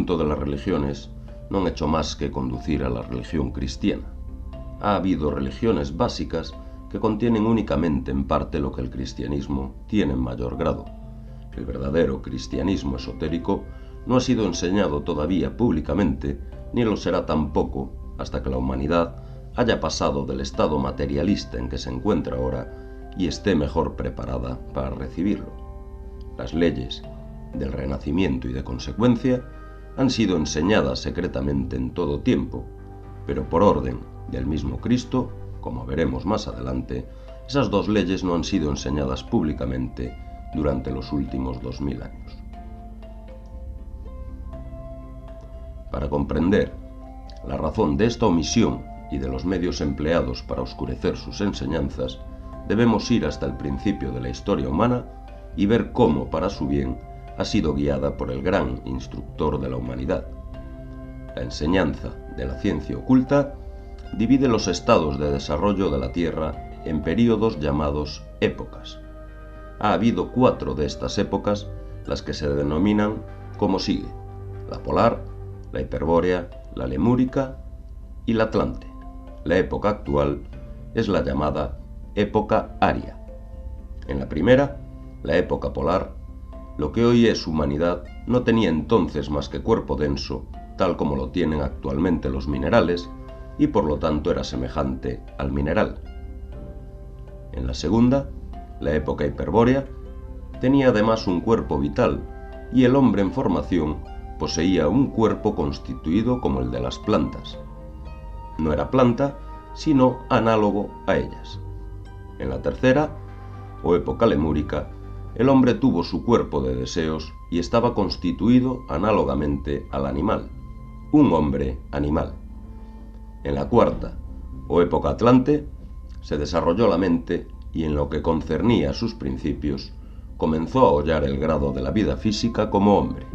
asunto de las religiones non hecho más que conducir a la religión cristiana. Ha habido religiones básicas que contienen únicamente en parte lo que el cristianismo tiene en mayor grado. El verdadero cristianismo esotérico no ha sido enseñado todavía públicamente, ni lo será tampoco hasta que la humanidad haya pasado del estado materialista en que se encuentra ahora y esté mejor preparada para recibirlo. Las leyes del renacimiento y de consecuencia han sido enseñadas secretamente en todo tiempo, pero por orden del mismo Cristo, como veremos más adelante, esas dos leyes no han sido enseñadas públicamente durante los últimos 2000 años. Para comprender la razón de esta omisión y de los medios empleados para oscurecer sus enseñanzas, debemos ir hasta el principio de la historia humana y ver cómo, para su bien, ha sido guiada por el gran instructor de la humanidad. La enseñanza de la ciencia oculta divide los estados de desarrollo de la Tierra en períodos llamados épocas. Ha habido 4 de estas épocas, las que se denominan como sigue: la polar, la hiperbórea, la lemúrica y la atlante. La época actual es la llamada época aria. En la primera, la época polar, lo que hoy es humanidad no tenía entonces más que cuerpo denso, tal como lo tienen actualmente los minerales, y por lo tanto era semejante al mineral. En la segunda, la época hiperbórea, tenía además un cuerpo vital, y el hombre en formación poseía un cuerpo constituido como el de las plantas. No era planta, sino análogo a ellas. En la tercera, o época lemúrica, el hombre tuvo su cuerpo de deseos y estaba constituido análogamente al animal, un hombre animal. En la cuarta, o época atlante, se desarrolló la mente y en lo que concernía a sus principios, comenzó a hollar el grado de la vida física como hombre.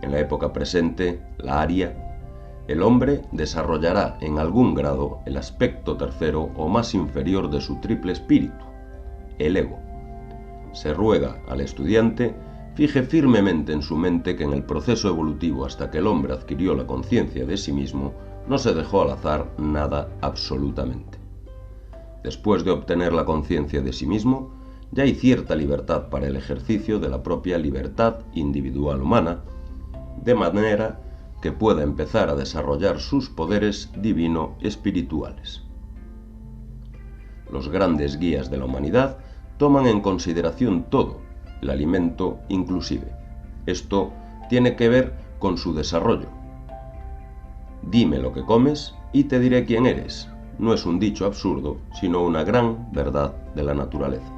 En la época presente, la aria, el hombre desarrollará en algún grado el aspecto tercero o más inferior de su triple espíritu, el ego. Se ruega al estudiante fije firmemente en su mente que en el proceso evolutivo hasta que el hombre adquirió la conciencia de sí mismo, no se dejó al azar nada absolutamente. Después de obtener la conciencia de sí mismo, ya hay cierta libertad para el ejercicio de la propia libertad individual humana, de manera que pueda empezar a desarrollar sus poderes divino-espirituales. Los grandes guías de la humanidad toman en consideración todo, el alimento inclusive. Esto tiene que ver con su desarrollo. Dime lo que comes y te diré quién eres. No es un dicho absurdo, sino una gran verdad de la naturaleza.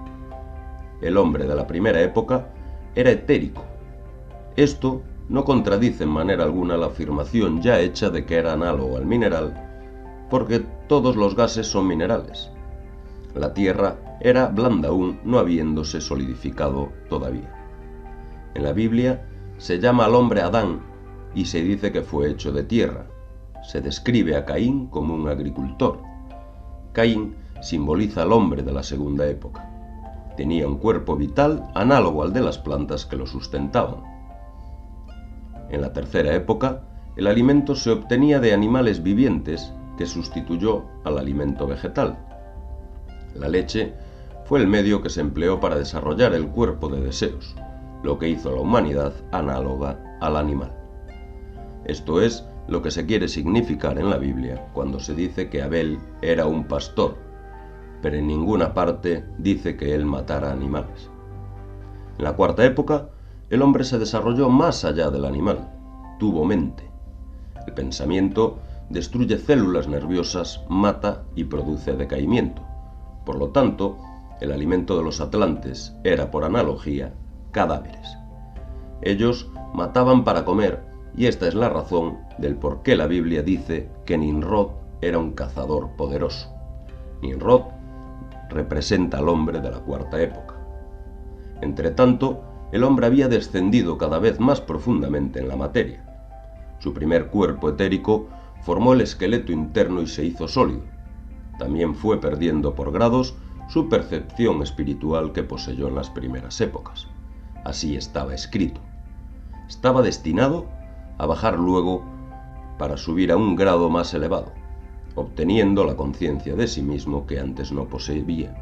El hombre de la primera época era etérico. Esto no contradice en manera alguna la afirmación ya hecha de que era análogo al mineral, porque todos los gases son minerales. La tierra era blanda aún, no habiéndose solidificado todavía. En la Biblia se llama al hombre Adán y se dice que fue hecho de tierra. Se describe a Caín como un agricultor. Caín simboliza al hombre de la segunda época. Tenía un cuerpo vital análogo al de las plantas que lo sustentaban. En la tercera época, el alimento se obtenía de animales vivientes que sustituyó al alimento vegetal. La leche fue el medio que se empleó para desarrollar el cuerpo de deseos, lo que hizo a la humanidad análoga al animal. Esto es lo que se quiere significar en la Biblia cuando se dice que Abel era un pastor, pero en ninguna parte dice que él matara animales. En la cuarta época, el hombre se desarrolló más allá del animal, tuvo mente. El pensamiento destruye células nerviosas, mata y produce decaimiento. Por lo tanto, el alimento de los atlantes era, por analogía, cadáveres. Ellos mataban para comer, y esta es la razón del por qué la Biblia dice que Nimrod era un cazador poderoso. Nimrod representa al hombre de la cuarta época. Entretanto, el hombre había descendido cada vez más profundamente en la materia. Su primer cuerpo etérico formó el esqueleto interno y se hizo sólido. También fue perdiendo por grados su percepción espiritual que poseyó en las primeras épocas. Así estaba escrito. Estaba destinado a bajar luego para subir a un grado más elevado, obteniendo la conciencia de sí mismo que antes no poseía.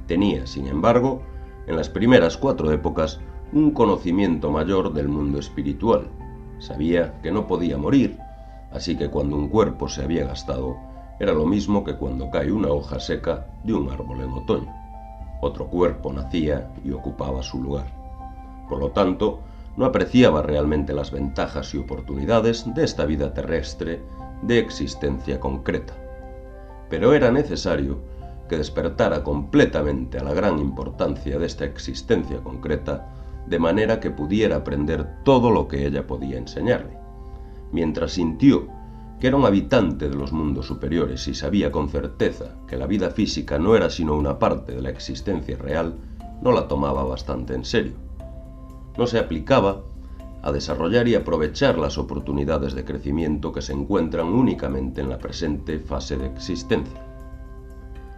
Tenía, sin embargo, en las primeras 4 épocas, un conocimiento mayor del mundo espiritual. Sabía que no podía morir, así que cuando un cuerpo se había gastado, era lo mismo que cuando cae una hoja seca de un árbol en otoño. Otro cuerpo nacía y ocupaba su lugar. Por lo tanto, no apreciaba realmente las ventajas y oportunidades de esta vida terrestre de existencia concreta. Pero era necesario que despertara completamente a la gran importancia de esta existencia concreta, de manera que pudiera aprender todo lo que ella podía enseñarle. Mientras sintió que era un habitante de los mundos superiores y sabía con certeza que la vida física no era sino una parte de la existencia real, no la tomaba bastante en serio. No se aplicaba a desarrollar y aprovechar las oportunidades de crecimiento que se encuentran únicamente en la presente fase de existencia.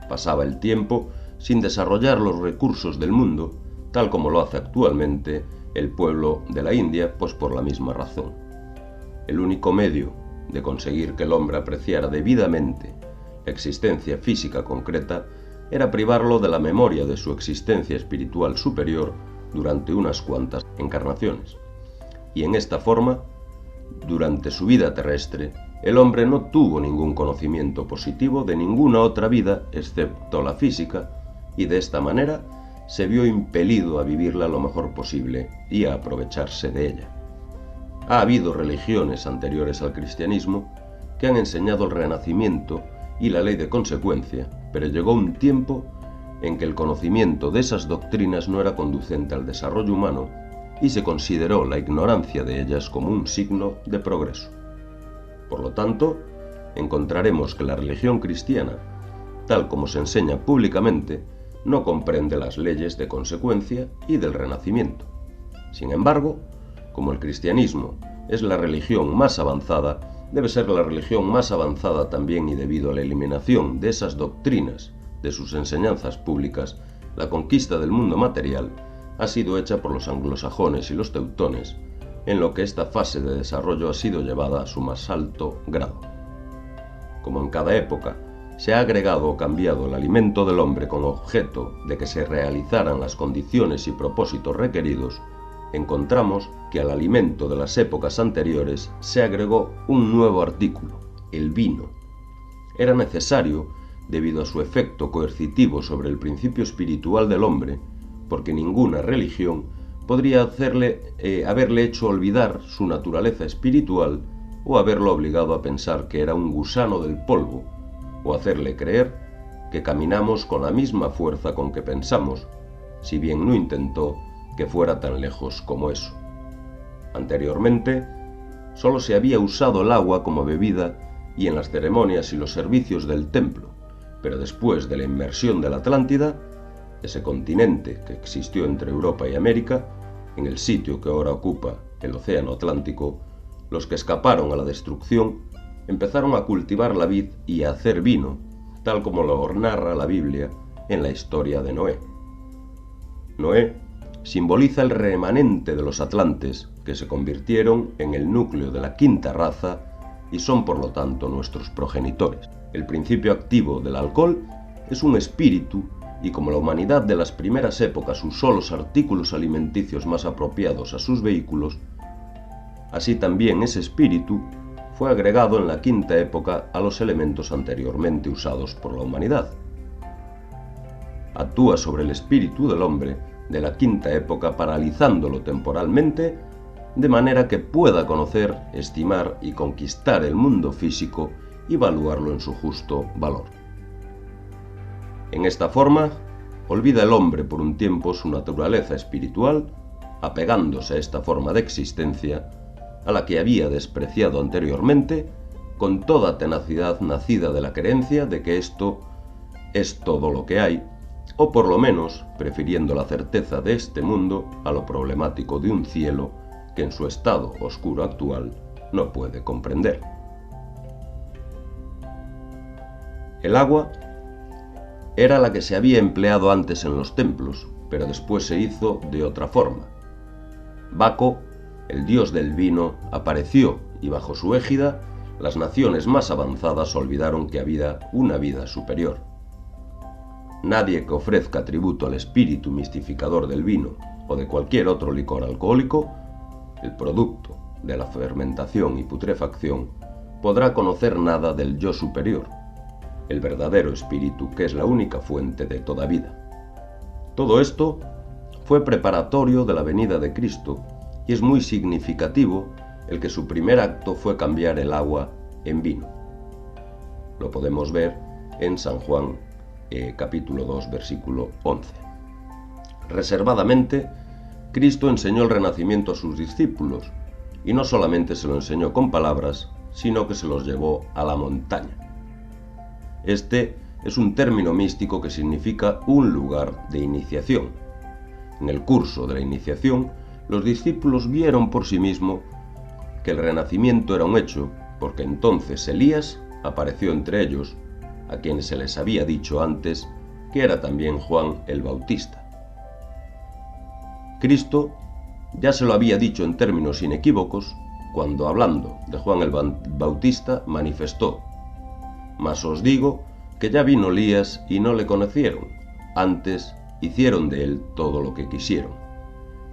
Pasaba el tiempo sin desarrollar los recursos del mundo, tal como lo hace actualmente el pueblo de la India, pues por la misma razón. El único medio de conseguir que el hombre apreciara debidamente la existencia física concreta era privarlo de la memoria de su existencia espiritual superior durante unas cuantas encarnaciones. Y en esta forma, durante su vida terrestre, el hombre no tuvo ningún conocimiento positivo de ninguna otra vida excepto la física, y de esta manera se vio impelido a vivirla lo mejor posible y a aprovecharse de ella. Ha habido religiones anteriores al cristianismo que han enseñado el renacimiento y la ley de consecuencia, pero llegó un tiempo en que el conocimiento de esas doctrinas no era conducente al desarrollo humano y se consideró la ignorancia de ellas como un signo de progreso. Por lo tanto, encontraremos que la religión cristiana, tal como se enseña públicamente, no comprende las leyes de consecuencia y del renacimiento. Sin embargo, como el cristianismo es la religión más avanzada, debe ser la religión más avanzada también, y debido a la eliminación de esas doctrinas de sus enseñanzas públicas, la conquista del mundo material ha sido hecha por los anglosajones y los teutones, en lo que esta fase de desarrollo ha sido llevada a su más alto grado. Como en cada época se ha agregado o cambiado el alimento del hombre con objeto de que se realizaran las condiciones y propósitos requeridos, encontramos que al alimento de las épocas anteriores se agregó un nuevo artículo, el vino. Era necesario debido a su efecto coercitivo sobre el principio espiritual del hombre, porque ninguna religión podría haberle hecho olvidar su naturaleza espiritual o haberlo obligado a pensar que era un gusano del polvo, o hacerle creer que caminamos con la misma fuerza con que pensamos, si bien no intentó que fuera tan lejos como eso. Anteriormente, solo se había usado el agua como bebida y en las ceremonias y los servicios del templo, pero después de la inmersión de la Atlántida, ese continente que existió entre Europa y América, en el sitio que ahora ocupa el Océano Atlántico, los que escaparon a la destrucción empezaron a cultivar la vid y a hacer vino, tal como lo narra la Biblia en la historia de Noé. Noé simboliza el remanente de los atlantes, que se convirtieron en el núcleo de la quinta raza y son por lo tanto nuestros progenitores. El principio activo del alcohol es un espíritu, y como la humanidad de las primeras épocas usó los artículos alimenticios más apropiados a sus vehículos, así también ese espíritu fue agregado en la quinta época a los elementos anteriormente usados por la humanidad. Actúa sobre el espíritu del hombre de la quinta época, paralizándolo temporalmente, de manera que pueda conocer, estimar y conquistar el mundo físico y evaluarlo en su justo valor. En esta forma, olvida el hombre por un tiempo su naturaleza espiritual, apegándose a esta forma de existencia, a la que había despreciado anteriormente, con toda tenacidad nacida de la creencia de que esto es todo lo que hay, o por lo menos prefiriendo la certeza de este mundo a lo problemático de un cielo que en su estado oscuro actual no puede comprender. El agua era la que se había empleado antes en los templos, pero después se hizo de otra forma. Baco el dios del vino, apareció y bajo su égida las naciones más avanzadas olvidaron que había una vida superior. Nadie que ofrezca tributo al espíritu mistificador del vino o de cualquier otro licor alcohólico, el producto de la fermentación y putrefacción, podrá conocer nada del yo superior, el verdadero espíritu que es la única fuente de toda vida. Todo esto fue preparatorio de la venida de Cristo y es muy significativo el que su primer acto fue cambiar el agua en vino. Lo podemos ver en San Juan capítulo 2, versículo 11. Reservadamente, Cristo enseñó el renacimiento a sus discípulos, y no solamente se lo enseñó con palabras, sino que se los llevó a la montaña. Este es un término místico que significa un lugar de iniciación. En el curso de la iniciación, los discípulos vieron por sí mismos que el renacimiento era un hecho, porque entonces Elías apareció entre ellos, a quienes se les había dicho antes que era también Juan el Bautista. Cristo ya se lo había dicho en términos inequívocos cuando, hablando de Juan el Bautista, manifestó: «Mas os digo que ya vino Elías y no le conocieron, antes hicieron de él todo lo que quisieron».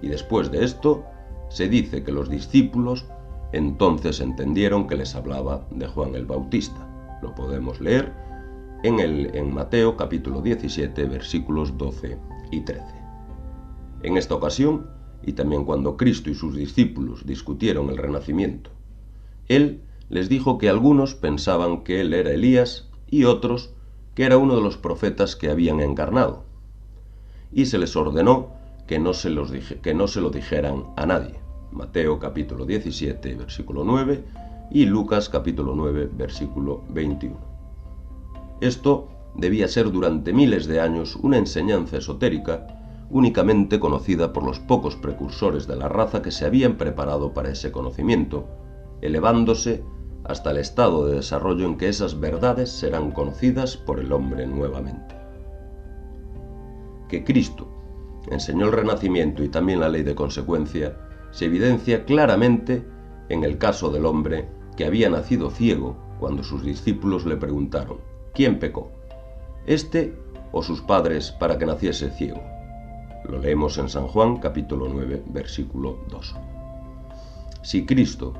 Y después de esto, se dice que los discípulos entonces entendieron que les hablaba de Juan el Bautista. Lo podemos leer en Mateo capítulo 17, versículos 12 y 13. En esta ocasión, y también cuando Cristo y sus discípulos discutieron el renacimiento, Él les dijo que algunos pensaban que Él era Elías y otros que era uno de los profetas que habían encarnado, y se les ordenó que no se lo dijeran a nadie. Mateo capítulo 17, versículo 9 y Lucas capítulo 9, versículo 21. Esto debía ser durante miles de años una enseñanza esotérica únicamente conocida por los pocos precursores de la raza que se habían preparado para ese conocimiento, elevándose hasta el estado de desarrollo en que esas verdades serán conocidas por el hombre nuevamente. Que Cristo enseñó el renacimiento y también la ley de consecuencia se evidencia claramente en el caso del hombre que había nacido ciego cuando sus discípulos le preguntaron: ¿quién pecó, este o sus padres, para que naciese ciego? Lo leemos en San Juan capítulo 9, versículo 2. Si Cristo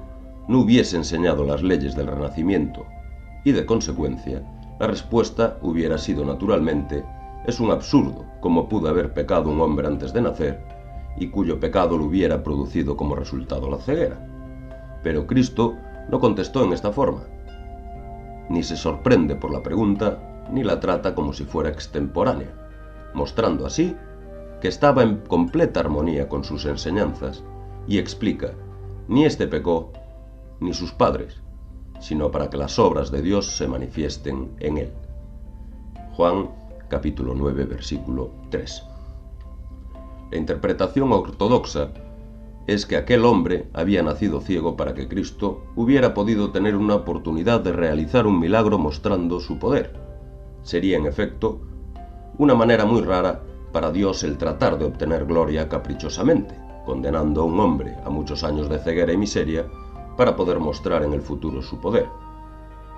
no hubiese enseñado las leyes del renacimiento y de consecuencia, la respuesta hubiera sido naturalmente: es un absurdo, como pudo haber pecado un hombre antes de nacer y cuyo pecado lo hubiera producido como resultado la ceguera. Pero Cristo no contestó en esta forma. Ni se sorprende por la pregunta, ni la trata como si fuera extemporánea, mostrando así que estaba en completa armonía con sus enseñanzas, y explica: ni este pecó, ni sus padres, sino para que las obras de Dios se manifiesten en él. Juan capítulo 9, versículo 3. La interpretación ortodoxa es que aquel hombre había nacido ciego para que Cristo hubiera podido tener una oportunidad de realizar un milagro mostrando su poder. Sería, en efecto, una manera muy rara para Dios el tratar de obtener gloria caprichosamente, condenando a un hombre a muchos años de ceguera y miseria para poder mostrar en el futuro su poder.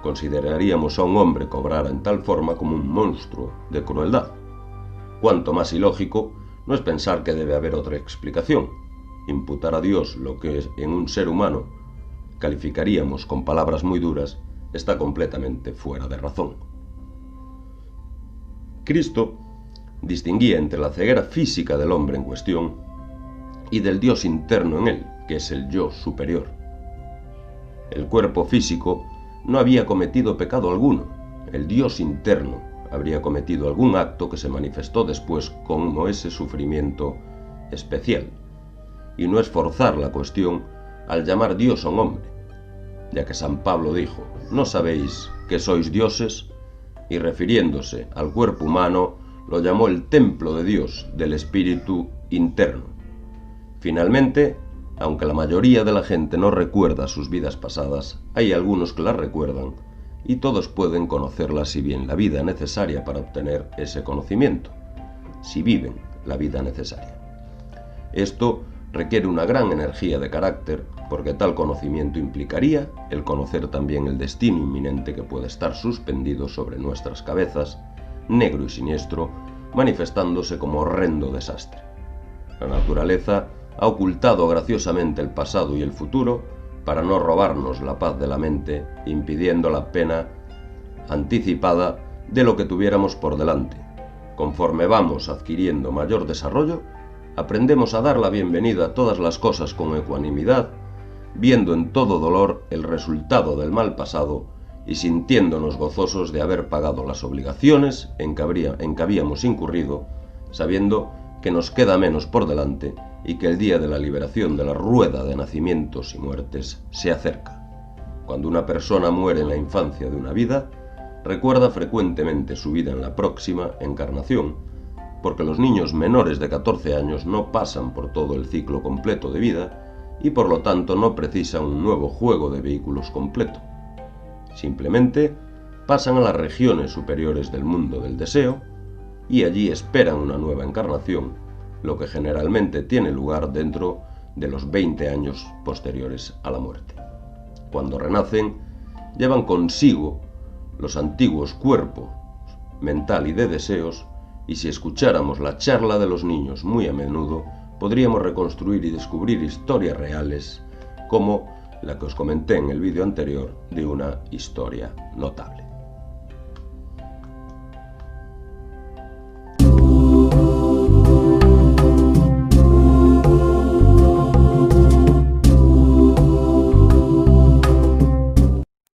Consideraríamos a un hombre que obrara en tal forma como un monstruo de crueldad. Cuanto más ilógico no es pensar que debe haber otra explicación. Imputar a Dios lo que en un ser humano calificaríamos con palabras muy duras está completamente fuera de razón. Cristo distinguía entre la ceguera física del hombre en cuestión y del Dios interno en él, que es el yo superior. El cuerpo físico no había cometido pecado alguno. El Dios interno habría cometido algún acto que se manifestó después como ese sufrimiento especial. Y no es forzar la cuestión al llamar Dios a un hombre, ya que San Pablo dijo: ¿no sabéis que sois dioses? Y refiriéndose al cuerpo humano, lo llamó el templo de Dios, del espíritu interno. Finalmente, aunque la mayoría de la gente no recuerda sus vidas pasadas, hay algunos que las recuerdan, y todos pueden conocerlas si bien la vida necesaria para obtener ese conocimiento, si viven la vida necesaria. Esto requiere una gran energía de carácter, porque tal conocimiento implicaría el conocer también el destino inminente que puede estar suspendido sobre nuestras cabezas, negro y siniestro, manifestándose como horrendo desastre. La naturaleza ha ocultado graciosamente el pasado y el futuro para no robarnos la paz de la mente, impidiendo la pena anticipada de lo que tuviéramos por delante. Conforme vamos adquiriendo mayor desarrollo, aprendemos a dar la bienvenida a todas las cosas con ecuanimidad, viendo en todo dolor el resultado del mal pasado y sintiéndonos gozosos de haber pagado las obligaciones en que habíamos incurrido, sabiendo que nos queda menos por delante y que el día de la liberación de la rueda de nacimientos y muertes se acerca. Cuando una persona muere en la infancia de una vida, recuerda frecuentemente su vida en la próxima encarnación, porque los niños menores de 14 años no pasan por todo el ciclo completo de vida y por lo tanto no precisan un nuevo juego de vehículos completo. Simplemente pasan a las regiones superiores del mundo del deseo y allí esperan una nueva encarnación, lo que generalmente tiene lugar dentro de los 20 años posteriores a la muerte. Cuando renacen, llevan consigo los antiguos cuerpos mental y de deseos, y si escucháramos la charla de los niños muy a menudo, podríamos reconstruir y descubrir historias reales como la que os comenté en el vídeo anterior de una historia notable.